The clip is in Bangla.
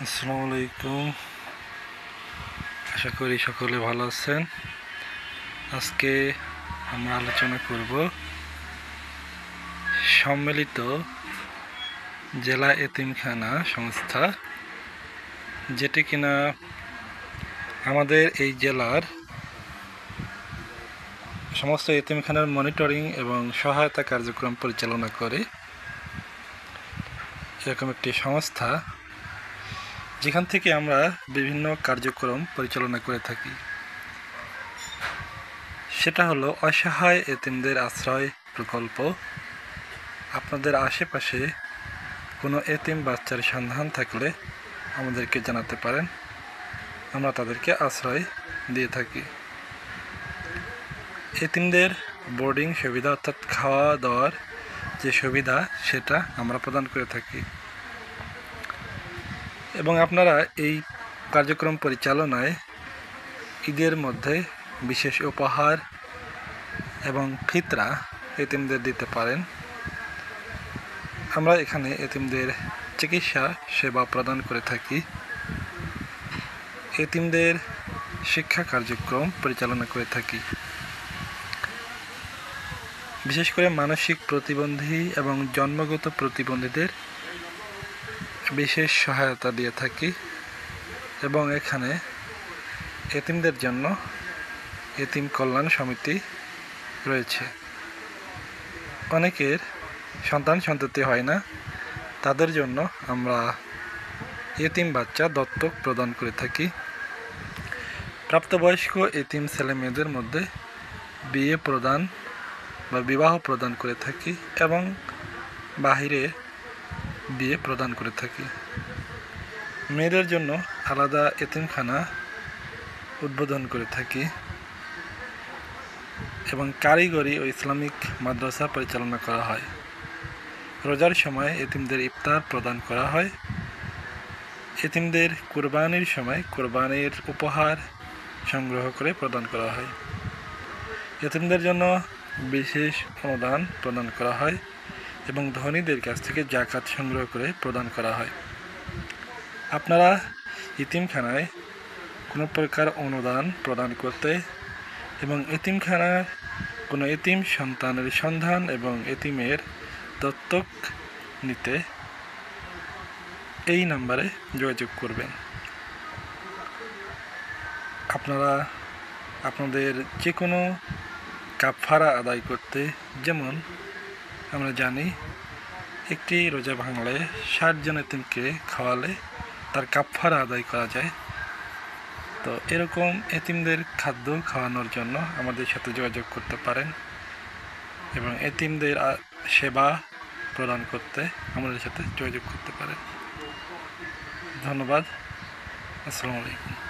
আসসালামু আলাইকুম। আশা করি সকলে ভালো আছেন। আজকে আমরা আলোচনা করব সম্মিলিত জেলা এতিমখানা সংস্থা, যেটি কিনা আমাদের এই জেলার সমস্ত এতিমখানার মনিটরিং এবং সহায়তা কার্যক্রম পরিচালনা করে। এরকম একটি সংস্থা যেখান থেকে আমরা বিভিন্ন কার্যক্রম পরিচালনা করে থাকি। সেটা হলো অসহায় এতিমদের আশ্রয় প্রকল্প। আপনাদের আশেপাশে কোনো এতিম বাচ্চার সন্ধান থাকলে আমাদেরকে জানাতে পারেন, আমরা তাদেরকে আশ্রয় দিয়ে থাকি। এতিমদের বোর্ডিং সুবিধা অর্থাৎ খাওয়া দাওয়ার যে সুবিধা সেটা আমরা প্রদান করে থাকি। এবং আপনারা এই কার্যক্রম পরিচালনায় ঈদের মধ্যে বিশেষ উপহার এবং ফিতরা এতিমদের দিতে পারেন। আমরা এখানে এতিমদের চিকিৎসা সেবা প্রদান করে থাকি, এতিমদের শিক্ষা কার্যক্রম পরিচালনা করে থাকি, বিশেষ করে মানসিক প্রতিবন্ধী এবং জন্মগত প্রতিবন্ধীদের বিশেষ সহায়তা দিয়ে থাকি। এবং এখানে এতিমদের জন্য এতিম কল্যাণ সমিতি রয়েছে। অনেকের সন্তান সন্ততি হয় না, তাদের জন্য আমরা এতিম বাচ্চা দত্তক প্রদান করে থাকি। প্রাপ্তবয়স্ক এতিম ছেলে মেয়েদের মধ্যে বিয়ে প্রদান বা বিবাহ প্রদান করে থাকি এবং বাহিরে বিয়ে প্রদান করে থাকি। মেয়েদের জন্য আলাদা এতিমখানা উদ্বোধন করে থাকি এবং কারিগরি ও ইসলামিক মাদ্রাসা পরিচালনা করা হয়। রোজার সময় এতিমদের ইফতার প্রদান করা হয়। এতিমদের কুরবানির সময় কুরবানির উপহার সংগ্রহ করে প্রদান করা হয়। এতিমদের জন্য বিশেষ অনুদান প্রদান করা হয় এবং ধনীদের কাছ থেকে জাকাত সংগ্রহ করে প্রদান করা হয়। আপনারা এতিমখানায় কোনো প্রকার অনুদান প্রদান করতে এবং এতিমখানার কোনো এতিম সন্তানের সন্ধান এবং এতিমের দত্তক নিতে এই নাম্বারে যোগাযোগ করবেন। আপনারা আপনাদের যে কোনো কাফারা আদায় করতে, যেমন আমরা জানি একটি রোজা ভাঙলে 60 জন এতিমকে খাওয়ালে তার কাফারা আদায় করা যায়। তো এরকম এতিমদের খাদ্য খাওয়ানোর জন্য আমাদের সাথে যোগাযোগ করতে পারেন এবং এতিমদের সেবা প্রদান করতে আমাদের সাথে যোগাযোগ করতে পারেন। ধন্যবাদ। আসসালামু আলাইকুম।